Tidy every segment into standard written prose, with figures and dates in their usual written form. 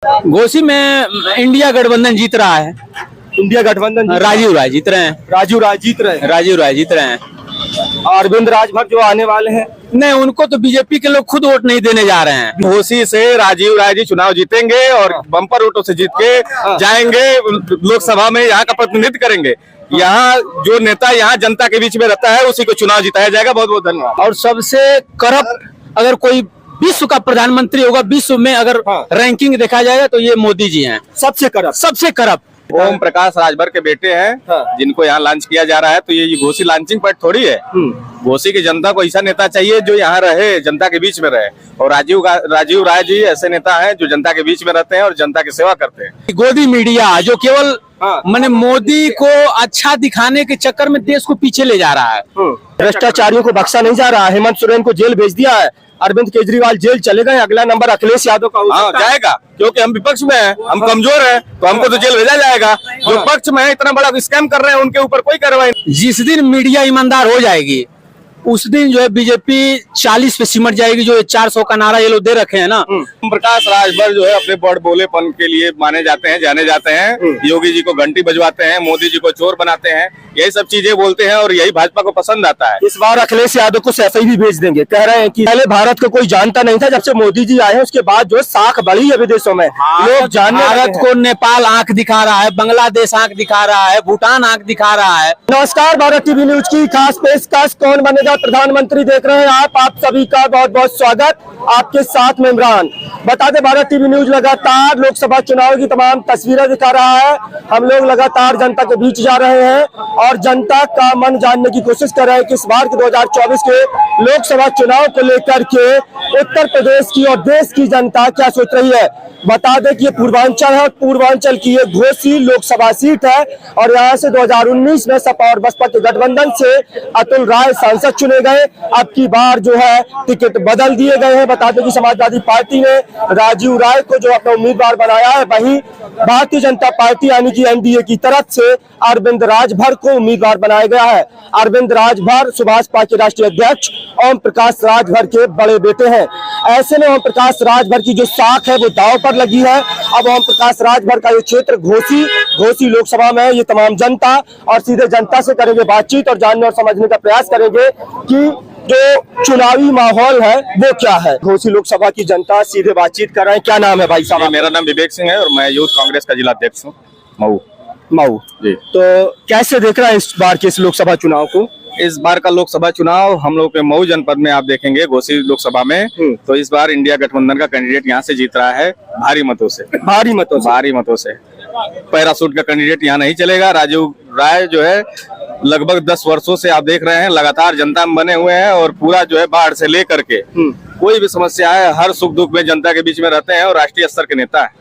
घोसी में इंडिया गठबंधन जीत रहा है। इंडिया गठबंधन राजीव राय जीत रहे हैं। राजीव राय जीत रहे हैं। राजीव राय जीत रहे हैं। अरविंद राजभर जो आने वाले हैं, नहीं, उनको तो बीजेपी के लोग खुद वोट नहीं देने जा रहे हैं। घोसी से राजीव राय जी चुनाव जीतेंगे और बम्पर वोटों से जीत के जाएंगे लोकसभा में, यहाँ का प्रतिनिधित्व करेंगे। यहाँ जो नेता यहाँ जनता के बीच में रहता है उसी को चुनाव जिताया जाएगा। बहुत बहुत धन्यवाद। और सबसे करप्ट अगर कोई विश्व का प्रधानमंत्री होगा, विश्व में अगर रैंकिंग देखा जाएगा तो ये मोदी जी हैं। सबसे करप्ट ओम प्रकाश राजभर के बेटे हैं जिनको यहाँ लॉन्च किया जा रहा है। तो ये घोसी लॉन्चिंग पैड थोड़ी है। घोसी की जनता को ऐसा नेता चाहिए जो यहाँ रहे, जनता के बीच में रहे। और राजीव राय जी ऐसे नेता हैं जो जनता के बीच में रहते हैं और जनता की सेवा करते हैं। गोदी मीडिया जो केवल मैंने मोदी को अच्छा दिखाने के चक्कर में देश को पीछे ले जा रहा है। भ्रष्टाचारियों को बख्शा नहीं जा रहा है। हेमंत सोरेन को जेल भेज दिया है। अरविंद केजरीवाल जेल चले गए। अगला नंबर अखिलेश यादव का हाँ जाएगा, क्योंकि हम विपक्ष में हैं, हम कमजोर हैं, तो हमको तो जेल भेजा जाएगा। जो पक्ष में है इतना बड़ा स्कैम कर रहे हैं उनके ऊपर कोई कार्रवाई नहीं। जिस दिन मीडिया ईमानदार हो जाएगी उस दिन जो है बीजेपी 40 पे सिमट जाएगी। जो 400 का नारा ये लोग दे रखे हैं ना। ओम प्रकाश राजभर जो है अपने बड़ बोलेपन के लिए माने जाते हैं, जाने जाते हैं। योगी जी को घंटी बजवाते हैं, मोदी जी को चोर बनाते हैं, यही सब चीजें बोलते हैं और यही भाजपा को पसंद आता है। इस बार अखिलेश यादव को सैफई भी भेज देंगे। कह रहे हैं कि पहले भारत को कोई जानता नहीं था, जब से मोदी जी आए हैं उसके बाद जो साख बढ़ी है विदेशों में। लोग जानने भारत को नेपाल आंख दिखा रहा है, बांग्लादेश आंख दिखा रहा है, भूटान आंख दिखा रहा है। नमस्कार, भारत टीवी न्यूज की खास पेशकश कौन बनेगा प्रधानमंत्री देख रहे हैं आप सभी का बहुत बहुत स्वागत। आपके साथ में इमरान। बता दें, भारत टीवी न्यूज लगातार लोकसभा चुनाव की तमाम तस्वीरें दिखा रहा है। हम लोग लगातार जनता के बीच जा रहे हैं और जनता का मन जानने की कोशिश कर रहे हैं कि इस बार के 2024 के लोकसभा चुनाव को लेकर के उत्तर प्रदेश की और देश की जनता क्या सोच रही है। बता दें कि ये पूर्वांचल है और पूर्वांचल की ये घोसी लोकसभा सीट है और यहाँ से 2019 में सपा और बसपा के गठबंधन से अतुल राय सांसद चुने गए। अब की बार जो है टिकट बदल दिए गए हैं। बता दें कि समाजवादी पार्टी ने राजीव राय को जो अपना उम्मीदवार बनाया है, वहीं भारतीय जनता पार्टी यानी कि एनडीए की तरफ से अरविंद राजभर को उम्मीदवार बनाया गया है। अरविंद राजभर सुभाषपा के राष्ट्रीय अध्यक्ष ओम प्रकाश राजभर के बड़े बेटे हैं। ऐसे में ओम प्रकाश राजभर की जो साख है वो दांव पर लगी है। अब ओम प्रकाश राजभर का ये क्षेत्र घोसी लोकसभा में ये तमाम जनता और सीधे जनता से करेंगे बातचीत और जानने और समझने का प्रयास करेंगे कि जो चुनावी माहौल है वो क्या है। घोसी लोकसभा की जनता सीधे बातचीत कर रहे हैं। क्या नाम है भाई साहब? मेरा नाम विवेक सिंह है और मैं यूथ कांग्रेस का जिला अध्यक्ष हूँ, मऊ जी। तो कैसे देख रहे हैं इस बार के इस लोकसभा चुनाव को? इस बार का लोकसभा चुनाव हम लोग के मऊ जनपद में आप देखेंगे घोसी लोकसभा में, तो इस बार इंडिया गठबंधन का कैंडिडेट यहाँ से जीत रहा है भारी मतों से। पैरासूट का कैंडिडेट यहाँ नहीं चलेगा। राजीव राय जो है लगभग 10 वर्षों से आप देख रहे हैं लगातार जनता में बने हुए हैं और पूरा जो है बाढ़ से लेकर के कोई भी समस्या है हर सुख दुख में जनता के बीच में रहते हैं और राष्ट्रीय स्तर के नेता है।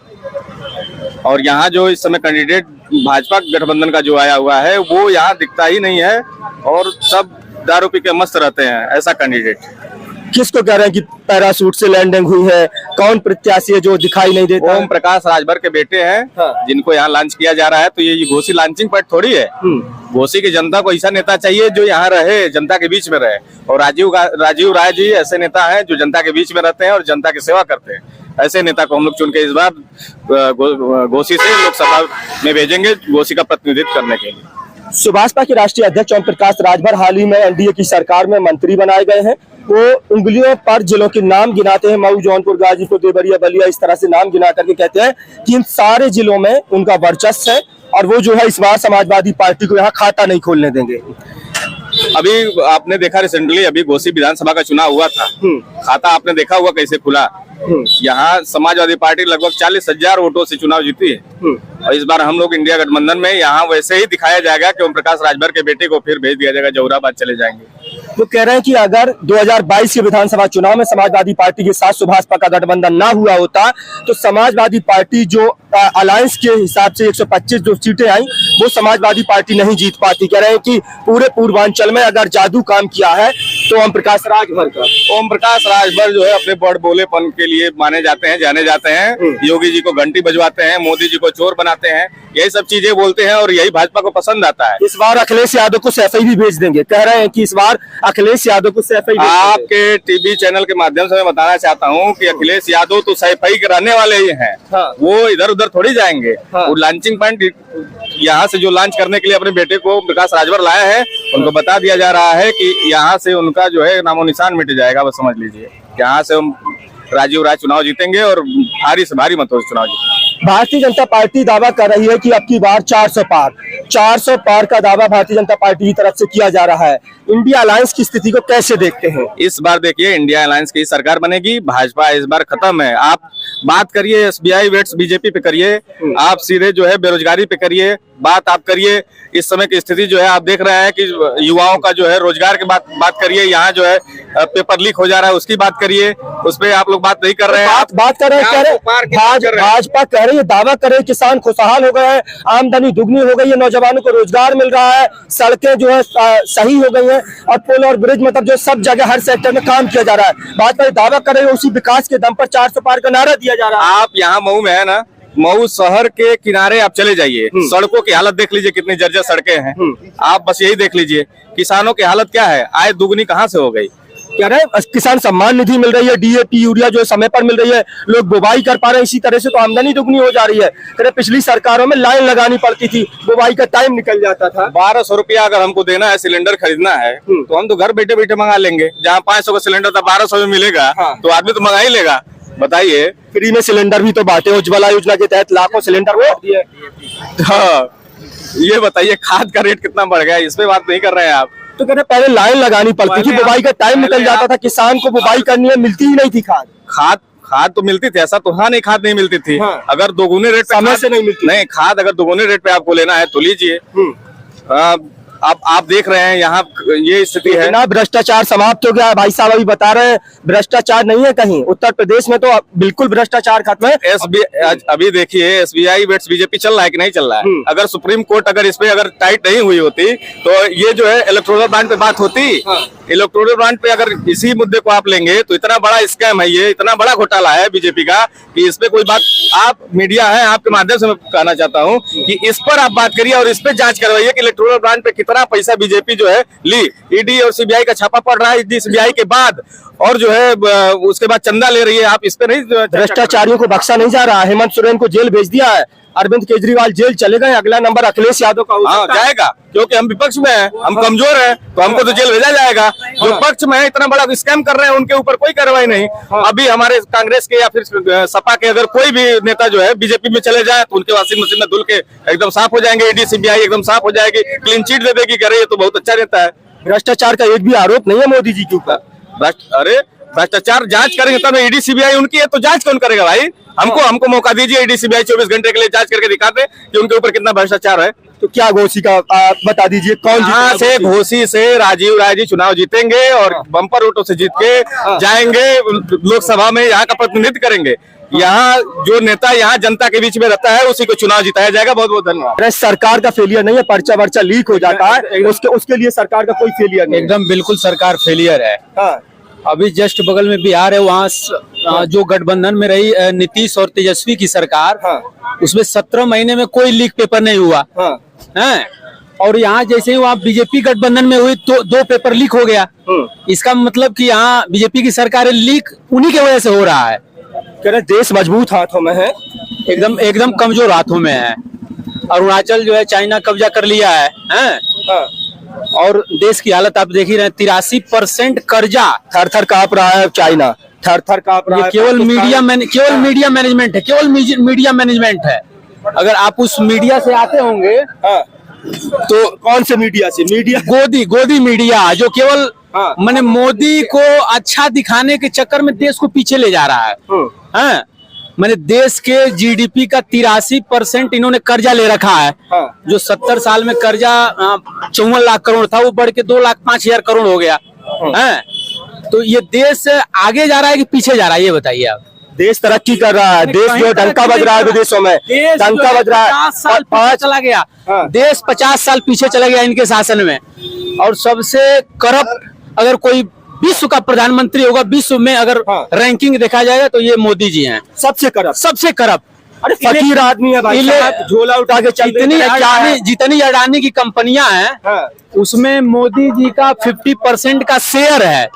और यहाँ जो इस समय कैंडिडेट भाजपा गठबंधन का जो आया हुआ है वो यहाँ दिखता ही नहीं है और सब दारू पी के मस्त रहते हैं। ऐसा कैंडिडेट किसको कह रहे हैं कि पैरासूट से लैंडिंग हुई है? कौन प्रत्याशी है जो दिखाई नहीं देता? ओम प्रकाश राजभर के बेटे हैं जिनको यहाँ लॉन्च किया जा रहा है। तो ये घोसी लॉन्चिंग पैड थोड़ी है। घोसी की जनता को ऐसा नेता चाहिए जो यहाँ रहे, जनता के बीच में रहे। और राजीव राय जी ऐसे नेता हैं जो जनता के बीच में रहते हैं और जनता की सेवा करते हैं। ऐसे नेता को हम लोग चुन के इस बार घोसी से लोकसभा में भेजेंगे घोसी का प्रतिनिधित्व करने के लिए। सुभाषपा के राष्ट्रीय अध्यक्ष ओम प्रकाश राजभर हाल ही में एनडीए की सरकार में मंत्री बनाए गए हैं। वो उंगलियों पर जिलों के नाम गिनाते हैं, मऊ, जौनपुर, गाजीपुर, देवरिया, बलिया, इस तरह से नाम गिना करके कहते हैं कि इन सारे जिलों में उनका वर्चस्व है और वो जो है इस बार समाजवादी पार्टी को यहाँ खाता नहीं खोलने देंगे। अभी आपने देखा रिसेंटली अभी घोसी विधानसभा का चुनाव हुआ था, खाता आपने देखा हुआ कैसे खुला। यहाँ समाजवादी पार्टी लगभग 40,000 वोटों से चुनाव जीती है। और इस बार हम लोग इंडिया गठबंधन में यहाँ वैसे ही दिखाया जाएगा कि ओम प्रकाश राजभर के बेटे को फिर भेज दिया जाएगा, जौहराबाद चले जाएंगे। वो कह रहे हैं कि अगर 2022 के विधानसभा चुनाव में समाजवादी पार्टी के साथ सुभाषपा का गठबंधन ना हुआ होता तो समाजवादी पार्टी जो अलायंस के हिसाब से 125 जो सीटें आई वो समाजवादी पार्टी नहीं जीत पाती। कह रहे हैं कि पूरे पूर्वांचल में अगर जादू काम किया है तो ओम प्रकाश राजभर का? ओम प्रकाश राजभर जो है अपने बड़ बोलेपन के लिए माने जाते हैं, जाने जाते हैं। योगी जी को घंटी बजवाते हैं, मोदी जी को चोर बनाते हैं, यही सब चीजें बोलते हैं और यही भाजपा को पसंद आता है। इस बार अखिलेश यादव को सैफई भी भेज देंगे, कह रहे हैं कि इस बार अखिलेश यादव को सैफई। आपके टीवी चैनल के माध्यम से मैं बताना चाहता हूँ कि अखिलेश यादव तो सैफई के रहने वाले ही हैं। हाँ। वो इधर उधर थोड़ी जाएंगे। हाँ। वो लॉन्चिंग पॉइंट यहाँ से जो लॉन्च करने के लिए अपने बेटे को प्रकाश राजभर लाया है, उनको बता दिया जा रहा है कि यहाँ से उनका जो है नामो निशान मिट जाएगा। बस समझ लीजिए यहाँ से हम राजीव राय चुनाव जीतेंगे और भारी से भारी मतों से चुनाव जीतेंगे। भारतीय जनता पार्टी दावा कर रही है कि अब की बार 400 पार का दावा भारतीय जनता पार्टी की तरफ से किया जा रहा है। इंडिया अलायंस की स्थिति को कैसे देखते हैं? इस बार देखिए इंडिया अलायंस की सरकार बनेगी। भाजपा इस बार खत्म है। आप बात करिए एसबीआई वेट्स बीजेपी पे करिए, आप सीधे जो है बेरोजगारी पे करिए बात, आप करिए इस समय की स्थिति जो है आप देख रहे हैं कि युवाओं का जो है रोजगार की बात करिए। यहाँ जो है पेपर लीक हो जा रहा है उसकी बात करिए, उस पर आप लोग बात नहीं कर रहे हैं। बात कर रहे हैं भाजपा कह रही है, दावा कर रही है किसान खुशहाल हो गए हैं, आमदनी दुगनी हो गई है, नौजवानों को रोजगार मिल रहा है, सड़कें जो है सही हो गई है और पुल और ब्रिज मतलब जो सब जगह हर सेक्टर में काम किया जा रहा है। भाजपा दावा कर रही है उसी विकास के दम पर 400 पार का नारा दिया जा रहा है। आप यहाँ मऊ में है ना, मऊ शहर के किनारे आप चले जाइए, सड़कों की हालत देख लीजिए कितनी जर्जर सड़कें हैं। आप बस यही देख लीजिए किसानों की हालत क्या है, आय दुगनी कहाँ से हो गई। कह रहे हैं किसान सम्मान निधि मिल रही है, डीएपी यूरिया जो समय पर मिल रही है, लोग बुवाई कर पा रहे हैं, इसी तरह से तो आमदनी दुगनी हो जा रही है। कह रहे पिछली सरकारों में लाइन लगानी पड़ती थी, बुवाई का टाइम निकल जाता था। 1200 रुपया अगर हमको देना है, सिलेंडर खरीदना है तो हम तो घर बैठे बैठे मंगा लेंगे। जहाँ 500 का सिलेंडर था 1200 में मिलेगा। हाँ। तो आदमी तो मंगा ही लेगा। बताइए फ्री में सिलेंडर भी तो बांटे, उज्ज्वला योजना के तहत लाखों सिलेंडर बांट दिए। हाँ, ये बताइए खाद का रेट कितना बढ़ गया, इस पे बात नहीं कर रहे हैं आप। तो कहते पहले लाइन लगानी पड़ती थी, बुवाई का टाइम निकल जाता था, किसान को बुवाई करनी है, मिलती ही नहीं थी खाद तो मिलती थी, ऐसा तो हाँ नहीं खाद नहीं मिलती थी। हाँ। अगर दोगुने रेट पे समय से नहीं मिलती। नहीं, खाद अगर दोगुने रेट पे आपको लेना है तो लीजिए। आप देख रहे हैं यहाँ ये स्थिति है ना, भ्रष्टाचार समाप्त हो गया है। भाई साहब अभी बता रहे हैं भ्रष्टाचार नहीं है कहीं, उत्तर प्रदेश में तो बिल्कुल भ्रष्टाचार खत्म है। अभी देखिए एसबीआई वेट्स बीजेपी चल रहा है कि नहीं चल रहा है। अगर सुप्रीम कोर्ट अगर इस पे अगर टाइट नहीं हुई होती तो ये जो है इलेक्टोरल बॉन्ड पे बात होती। इलेक्टोरल बॉन्ड पे अगर इसी मुद्दे को आप लेंगे तो इतना बड़ा स्कैम है, ये इतना बड़ा घोटाला है बीजेपी का कि इस पे कोई बात, आप मीडिया है आपके माध्यम से मैं कहना चाहता हूँ कि इस पर आप बात करिए और इस पे जांच करवाइए कि इलेक्टोरल बॉन्ड पे कितना पैसा बीजेपी जो है ली। ईडी और सीबीआई का छापा पड़ रहा है ईडी सीबीआई के बाद, और जो है उसके बाद चंदा ले रही है। आप इस पे नहीं, भ्रष्टाचारियों को बख्शा नहीं जा रहा। हेमंत सोरेन को जेल भेज दिया है, अरविंद केजरीवाल जेल चले गए, अगला नंबर अखिलेश यादव का हाँ जाएगा, क्योंकि हम विपक्ष में हैं, हम कमजोर हैं, तो हमको तो जेल भेजा जाएगा। जो पक्ष में है इतना बड़ा स्कैम कर रहे हैं उनके ऊपर कोई कार्रवाई नहीं। अभी हमारे कांग्रेस के या फिर सपा के अगर कोई भी नेता जो है बीजेपी में चले जाए तो उनके वॉशिंग मशीन में धुल के एकदम साफ हो जाएंगे, ईडी सीबीआई एकदम साफ हो जाएगी, क्लीन चिट दे देगी। कह रही है तो बहुत अच्छा रहता है। भ्रष्टाचार का एक भी आरोप नहीं है मोदी जी के ऊपर। अरे भ्रष्टाचार जांच करेंगे तब ईडी सीबीआई उनकी है तो जांच कौन करेगा भाई। हमको मौका दीजिए, ईडी सीबीआई 24 घंटे के लिए जांच करके दिखा दे कि उनके ऊपर कितना भ्रष्टाचार है। तो क्या घोषी का बता दीजिए, कौन यहाँ से घोषी से राजीव राय जी चुनाव जीतेंगे और बम्पर वोटों से जीत के जाएंगे लोकसभा में, यहाँ का प्रतिनिधित्व करेंगे। यहाँ जो नेता यहाँ जनता के बीच में रहता है उसी को चुनाव जिताया जाएगा। बहुत बहुत धन्यवाद। सरकार का फेलियर नहीं है, पर्चा वर्चा लीक हो जाता है, उसके लिए सरकार का कोई फेलियर नहीं। एकदम बिल्कुल सरकार फेलियर है। हाँ। अभी जस्ट बगल में बिहार है, वहाँ जो गठबंधन में रही नीतीश और तेजस्वी की सरकार, हाँ। उसमें 17 महीने में कोई लीक पेपर नहीं हुआ। हाँ। है? और यहाँ जैसे ही वहाँ बीजेपी गठबंधन में हुई तो 2 पेपर लीक हो गया। इसका मतलब कि यहाँ बीजेपी की सरकार लीक उन्हीं की वजह से हो रहा है। कह रहे देश मजबूत हाथों में है, एकदम कमजोर हाथों में है। अरुणाचल जो है चाइना कब्जा कर लिया है। हाँ। और देश की हालत आप देख ही रहे हैं, 83% कर्जा। थर-थर कांप रहा है चाइना, थर-थर कांप रहा है। केवल मीडिया मैनेजमेंट है, केवल मीडिया मैनेजमेंट है। अगर आप उस मीडिया से आते होंगे, हाँ। तो कौन से मीडिया से? मीडिया गोदी मीडिया जो केवल मैंने मोदी को अच्छा दिखाने के चक्कर में देश को पीछे ले जा रहा है। मैंने देश के जीडीपी का 83% इन्होंने कर्जा ले रखा है। जो 70 साल में कर्जा 54 लाख करोड़ था वो बढ़ के 2,05,000 करोड़ हो गया है। तो ये देश आगे जा रहा है कि पीछे जा रहा है, ये बताइए आप। देश तरक्की कर रहा है, देश जो डंका बज रहा है विदेशों में, डंका बज रहा है। 50 साल पीछे चला गया देश, 50 साल पीछे चला गया इनके शासन में। और सबसे करप्ट अगर कोई विश्व का प्रधानमंत्री होगा, विश्व में अगर रैंकिंग देखा जाएगा तो ये मोदी जी हैं। सबसे करप्ट। सबसे करप्ट। अरे फकीर आदमी है भाई साहब, झोला उठा के चलते जितनी अडानी की कंपनियां हैं उसमें मोदी जी का 50% का शेयर है,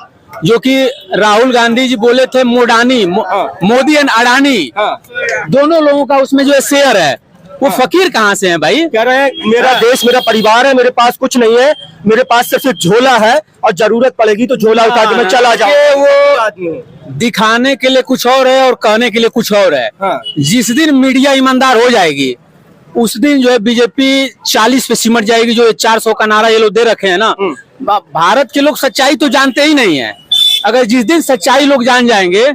जो कि राहुल गांधी जी बोले थे मोडानी, मोदी एंड अडानी दोनों लोगों का उसमें जो शेयर है। वो फकीर कहाँ से हैं भाई? कह रहे हैं मेरा देश मेरा परिवार है, मेरे पास कुछ नहीं है, मेरे पास सिर्फ एक झोला है और जरूरत पड़ेगी तो झोला उठा के मैं चला जाऊंगा। वो आदमी दिखाने के लिए कुछ और है और कहने के लिए कुछ और है। जिस दिन मीडिया ईमानदार हो जाएगी उस दिन जो है बीजेपी 40 पे सिमट जाएगी। जो 400 का नारा ये लोग दे रखे हैं ना, भारत के लोग सच्चाई तो जानते ही नहीं है। अगर जिस दिन सच्चाई लोग जान जाएंगे,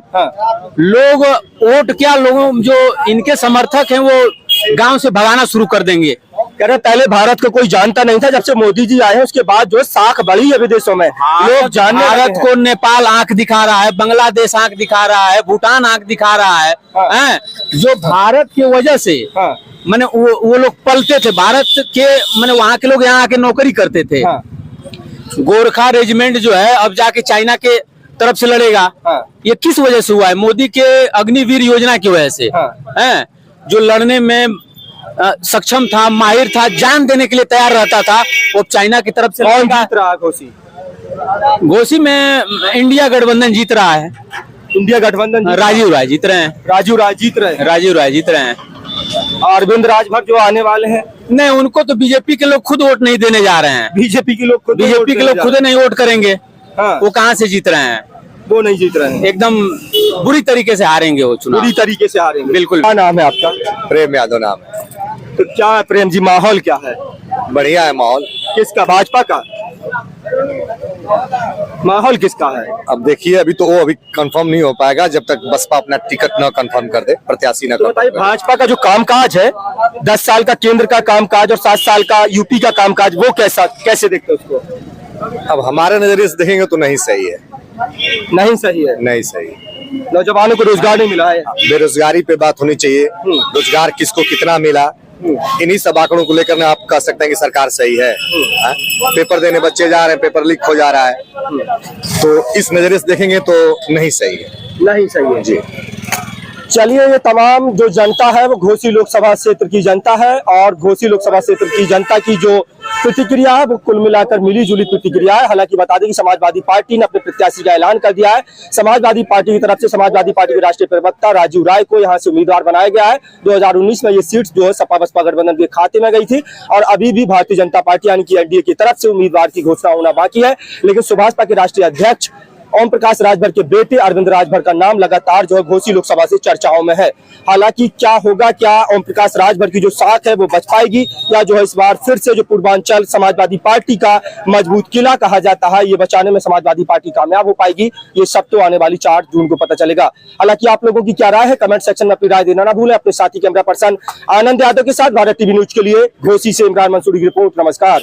लोग वोट क्या, लोगों जो इनके समर्थक हैं वो गांव से भगाना शुरू कर देंगे। कह रहे पहले भारत को कोई जानता नहीं था, जब से मोदी जी आए हैं उसके बाद जो साख बढ़ी है विदेशों में, लोग जानने लगे हैं। भारत को नेपाल आंख दिखा रहा है, बांग्लादेश आंख दिखा रहा है, भूटान आंख दिखा रहा है। जो भारत की वजह से मैंने वो लोग पलते थे, भारत के मैंने वहाँ के लोग यहाँ आके नौकरी करते थे। गोरखा रेजिमेंट जो है अब जाके चाइना के तरफ से लड़ेगा। ये किस वजह से हुआ है? मोदी के अग्निवीर योजना की वजह से है। जो लड़ने में सक्षम था, माहिर था, जान देने के लिए तैयार रहता था, वो चाइना की तरफ से जीत रहा है। घोसी में इंडिया गठबंधन जीत रहा है। इंडिया गठबंधन राजीव राय जीत रहे हैं। राजीव राय जीत रहे हैं। अरविंद राजभर जो आने वाले हैं, नहीं, उनको तो बीजेपी के लोग खुद वोट नहीं देने जा रहे हैं। बीजेपी के लोग खुद नहीं वोट करेंगे। वो कहाँ से जीत रहे हैं? वो नहीं जीत रहे हैं, एकदम बुरी तरीके से हारेंगे वो चुनाव, बुरी तरीके से हारेंगे। बिल्कुल। क्या नाम है आपका? प्रेम यादव नाम है। तो क्या है प्रेम जी, माहौल क्या है? बढ़िया है माहौल। किसका? भाजपा का माहौल किसका है? अब देखिए, अभी तो वो अभी कंफर्म नहीं हो पाएगा जब तक बसपा अपना टिकट न कंफर्म कर दे, प्रत्याशी न तो बताइए, भाजपा का जो कामकाज है, 10 साल का केंद्र का कामकाज और 7 साल का यूपी का कामकाज, वो कैसे देखते हो उसको? अब हमारे नजरिए से देखेंगे तो नहीं सही है। नहीं सही है? नहीं सही। नौजवानों को रोजगार नहीं मिला है। बेरोजगारी पे बात होनी चाहिए, रोजगार किसको कितना मिला, इन्हीं सब आंकड़ों को लेकर आप कह सकते हैं कि सरकार सही है। पेपर देने बच्चे जा रहे हैं, पेपर लीक हो जा रहा है, तो इस नजरिए से देखेंगे तो नहीं सही है। नहीं सही है जी। चलिए, ये तमाम जो जनता है वो घोसी लोकसभा क्षेत्र की जनता है, और घोसी लोकसभा क्षेत्र की जनता की जो प्रतिक्रिया है वो कुल मिलाकर मिली जुली प्रतिक्रिया है। हालांकि बता दें कि समाजवादी पार्टी ने अपने प्रत्याशी का ऐलान कर दिया है। समाजवादी पार्टी की तरफ से समाजवादी पार्टी के राष्ट्रीय प्रवक्ता राजीव राय को यहां से उम्मीदवार बनाया गया है। 2019 में ये सीट जो है सपा बसपा गठबंधन के खाते में गई थी, और अभी भी भारतीय जनता पार्टी यानी कि एनडीए की तरफ से उम्मीदवार की घोषणा होना बाकी है। लेकिन सुभाषपा के राष्ट्रीय अध्यक्ष ओम प्रकाश राजभर के बेटे अरविंद राजभर का नाम लगातार जो है घोसी लोकसभा से चर्चाओं में है। हालांकि क्या होगा, क्या ओम प्रकाश राजभर की जो साख है वो बच पाएगी, या जो है इस बार फिर से जो पूर्वांचल समाजवादी पार्टी का मजबूत किला कहा जाता है, ये बचाने में समाजवादी पार्टी कामयाब हो पाएगी, ये सब तो आने वाली 4 जून को पता चलेगा। हालांकि आप लोगों की क्या राय है, कमेंट सेक्शन में अपनी राय देना ना भूलें। अपने साथी कैमरा पर्सन आनंद यादव के साथ भारत टीवी न्यूज के लिए घोसी से इमरान मंसूरी की रिपोर्ट। नमस्कार।